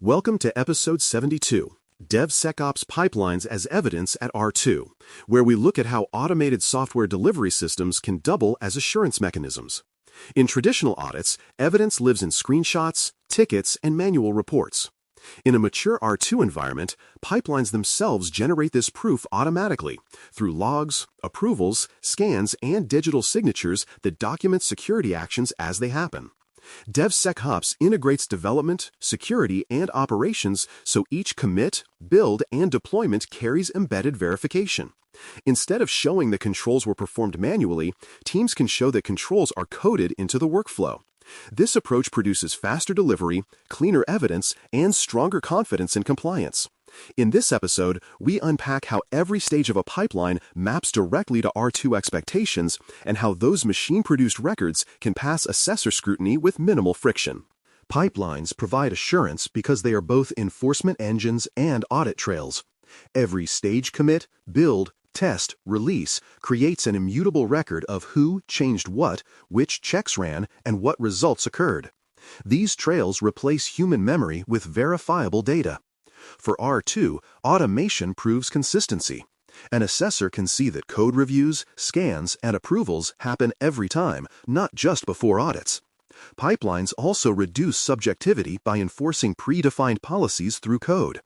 Welcome to Episode 72, DevSecOps Pipelines as Evidence at R2, where we look at how automated software delivery systems can double as assurance mechanisms. In traditional audits, evidence lives in screenshots, tickets, and manual reports. In a mature R2 environment, pipelines themselves generate this proof automatically through logs, approvals, scans, and digital signatures that document security actions as they happen. DevSecOps integrates development, security, and operations so each commit, build, and deployment carries embedded verification. Instead of showing that controls were performed manually, teams can show that controls are coded into the workflow. This approach produces faster delivery, cleaner evidence, and stronger confidence in compliance. In this episode, we unpack how every stage of a pipeline maps directly to R2 expectations and how those machine-produced records can pass assessor scrutiny with minimal friction. Pipelines provide assurance because they are both enforcement engines and audit trails. Every stage commit, build, test, release creates an immutable record of who changed what, which checks ran, and what results occurred. These trails replace human memory with verifiable data. For R2, automation proves consistency. An assessor can see that code reviews, scans, and approvals happen every time, not just before audits. Pipelines also reduce subjectivity by enforcing predefined policies through code.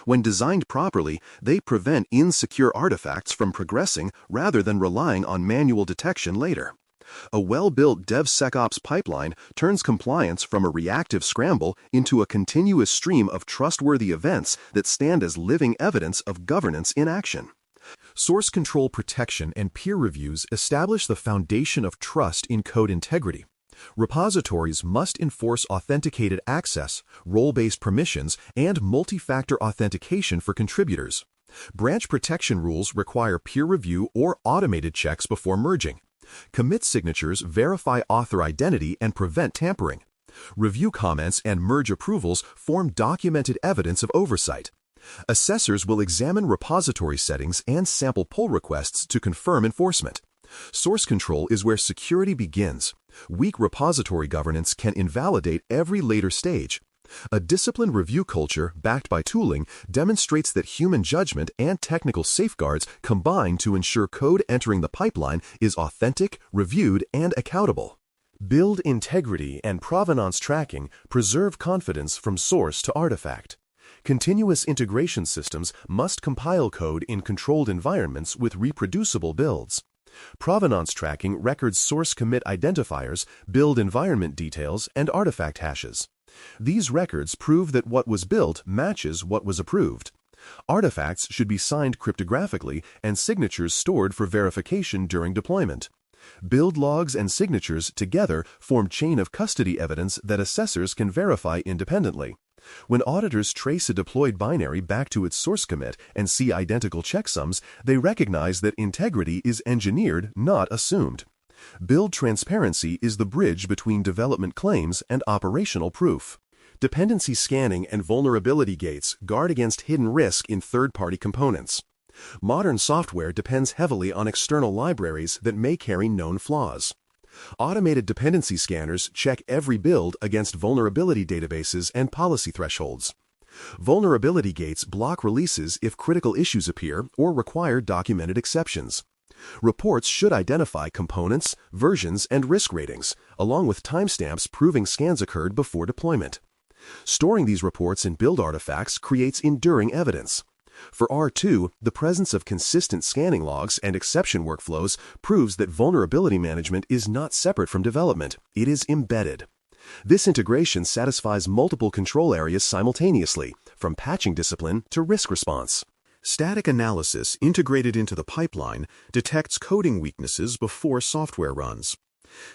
When designed properly, they prevent insecure artifacts from progressing rather than relying on manual detection later. A well-built DevSecOps pipeline turns compliance from a reactive scramble into a continuous stream of trustworthy events that stand as living evidence of governance in action. Source control protection and peer reviews establish the foundation of trust in code integrity. Repositories must enforce authenticated access, role-based permissions, and multi-factor authentication for contributors. Branch protection rules require peer review or automated checks before merging. Commit signatures verify author identity and prevent tampering. Review comments and merge approvals form documented evidence of oversight. Assessors will examine repository settings and sample pull requests to confirm enforcement. Source control is where security begins. Weak repository governance can invalidate every later stage. A disciplined review culture, backed by tooling, demonstrates that human judgment and technical safeguards combine to ensure code entering the pipeline is authentic, reviewed, and accountable. Build integrity and provenance tracking preserve confidence from source to artifact. Continuous integration systems must compile code in controlled environments with reproducible builds. Provenance tracking records source commit identifiers, build environment details, and artifact hashes. These records prove that what was built matches what was approved. Artifacts should be signed cryptographically and signatures stored for verification during deployment. Build logs and signatures together form chain of custody evidence that assessors can verify independently. When auditors trace a deployed binary back to its source commit and see identical checksums, they recognize that integrity is engineered, not assumed. Build transparency is the bridge between development claims and operational proof. Dependency scanning and vulnerability gates guard against hidden risk in third-party components. Modern software depends heavily on external libraries that may carry known flaws. Automated dependency scanners check every build against vulnerability databases and policy thresholds. Vulnerability gates block releases if critical issues appear or require documented exceptions. Reports should identify components, versions, and risk ratings, along with timestamps proving scans occurred before deployment. Storing these reports in build artifacts creates enduring evidence. For R2, the presence of consistent scanning logs and exception workflows proves that vulnerability management is not separate from development, it is embedded. This integration satisfies multiple control areas simultaneously, from patching discipline to risk response. Static analysis integrated into the pipeline detects coding weaknesses before software runs.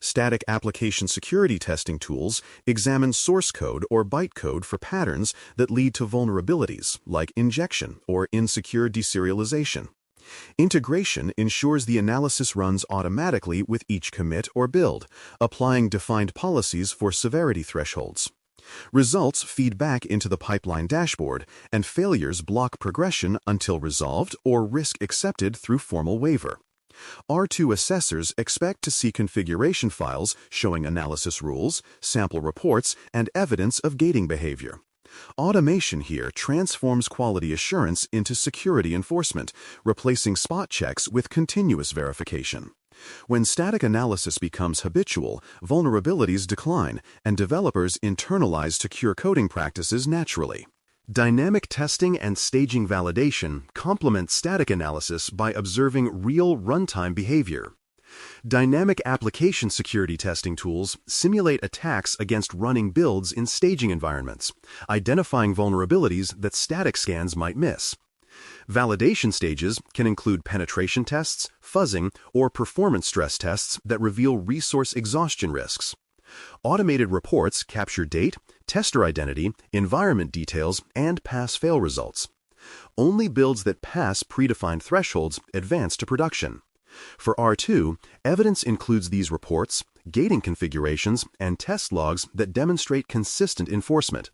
Static application security testing tools examine source code or bytecode for patterns that lead to vulnerabilities, like injection or insecure deserialization. Integration ensures the analysis runs automatically with each commit or build, applying defined policies for severity thresholds. Results feed back into the pipeline dashboard, and failures block progression until resolved or risk accepted through formal waiver. R2 assessors expect to see configuration files showing analysis rules, sample reports, and evidence of gating behavior. Automation here transforms quality assurance into security enforcement, replacing spot checks with continuous verification. When static analysis becomes habitual, vulnerabilities decline, and developers internalize secure coding practices naturally. Dynamic testing and staging validation complement static analysis by observing real runtime behavior. Dynamic application security testing tools simulate attacks against running builds in staging environments, identifying vulnerabilities that static scans might miss. Validation stages can include penetration tests, fuzzing, or performance stress tests that reveal resource exhaustion risks. Automated reports capture date, tester identity, environment details, and pass-fail results. Only builds that pass predefined thresholds advance to production. For R2, evidence includes these reports, gating configurations, and test logs that demonstrate consistent enforcement.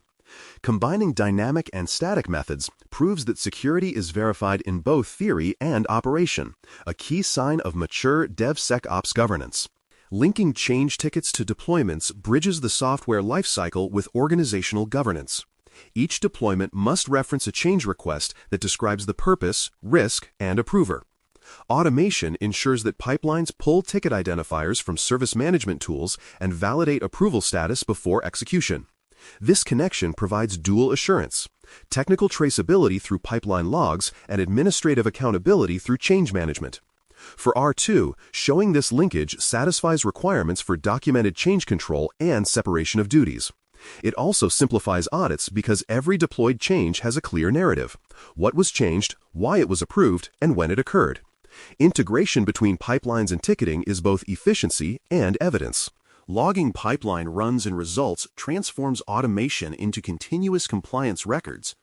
Combining dynamic and static methods proves that security is verified in both theory and operation, a key sign of mature DevSecOps governance. Linking change tickets to deployments bridges the software lifecycle with organizational governance. Each deployment must reference a change request that describes the purpose, risk, and approver. Automation ensures that pipelines pull ticket identifiers from service management tools and validate approval status before execution. This connection provides dual assurance, technical traceability through pipeline logs and administrative accountability through change management. For R2, showing this linkage satisfies requirements for documented change control and separation of duties. It also simplifies audits because every deployed change has a clear narrative: what was changed, why it was approved, and when it occurred. Integration between pipelines and ticketing is both efficiency and evidence. Logging pipeline runs and results transforms automation into continuous compliance records.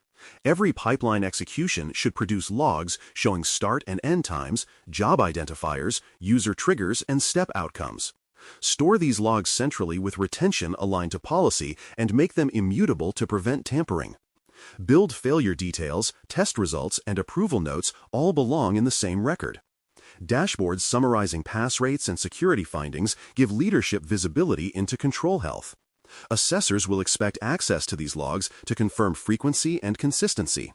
Every pipeline execution should produce logs showing start and end times, job identifiers, user triggers, and step outcomes. Store these logs centrally with retention aligned to policy and make them immutable to prevent tampering. Build failure details, test results, and approval notes all belong in the same record. Dashboards summarizing pass rates and security findings give leadership visibility into control health. Assessors will expect access to these logs to confirm frequency and consistency.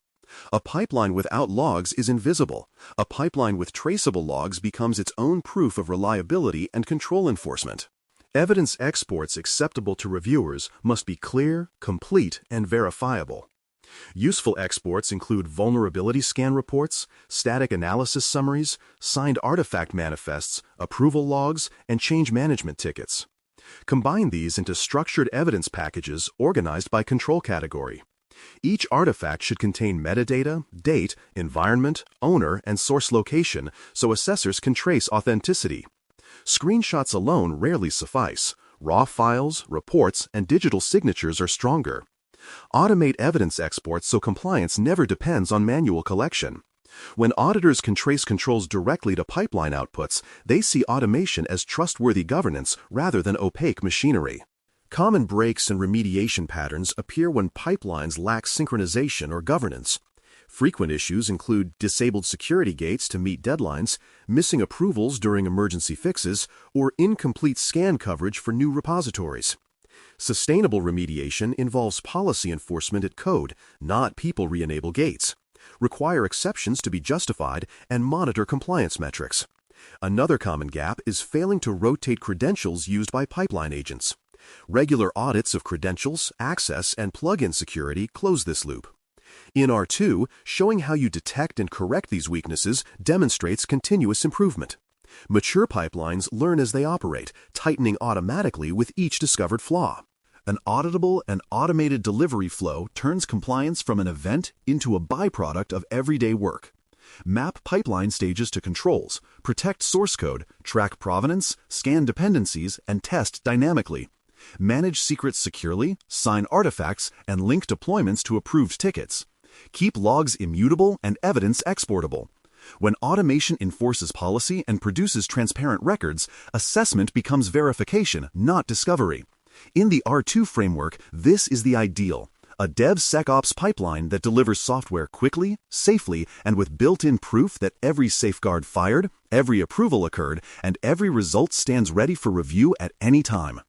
A pipeline without logs is invisible. A pipeline with traceable logs becomes its own proof of reliability and control enforcement. Evidence exports acceptable to reviewers must be clear, complete, and verifiable. Useful exports include vulnerability scan reports, static analysis summaries, signed artifact manifests, approval logs, and change management tickets. Combine these into structured evidence packages organized by control category. Each artifact should contain metadata, date, environment, owner, and source location so assessors can trace authenticity. Screenshots alone rarely suffice. Raw files, reports, and digital signatures are stronger. Automate evidence exports so compliance never depends on manual collection. When auditors can trace controls directly to pipeline outputs, they see automation as trustworthy governance rather than opaque machinery. Common breaks and remediation patterns appear when pipelines lack synchronization or governance. Frequent issues include disabled security gates to meet deadlines, missing approvals during emergency fixes, or incomplete scan coverage for new repositories. Sustainable remediation involves policy enforcement at code, not people re-enable gates. Require exceptions to be justified and monitor compliance metrics. Another common gap is failing to rotate credentials used by pipeline agents. Regular audits of credentials, access, and plugin security close this loop. In R2, showing how you detect and correct these weaknesses demonstrates continuous improvement. Mature pipelines learn as they operate, tightening automatically with each discovered flaw. An auditable and automated delivery flow turns compliance from an event into a byproduct of everyday work. Map pipeline stages to controls, protect source code, track provenance, scan dependencies, and test dynamically. Manage secrets securely, sign artifacts, and link deployments to approved tickets. Keep logs immutable and evidence exportable. When automation enforces policy and produces transparent records, assessment becomes verification, not discovery. In the R2 framework, this is the ideal: a DevSecOps pipeline that delivers software quickly, safely, and with built-in proof that every safeguard fired, every approval occurred, and every result stands ready for review at any time.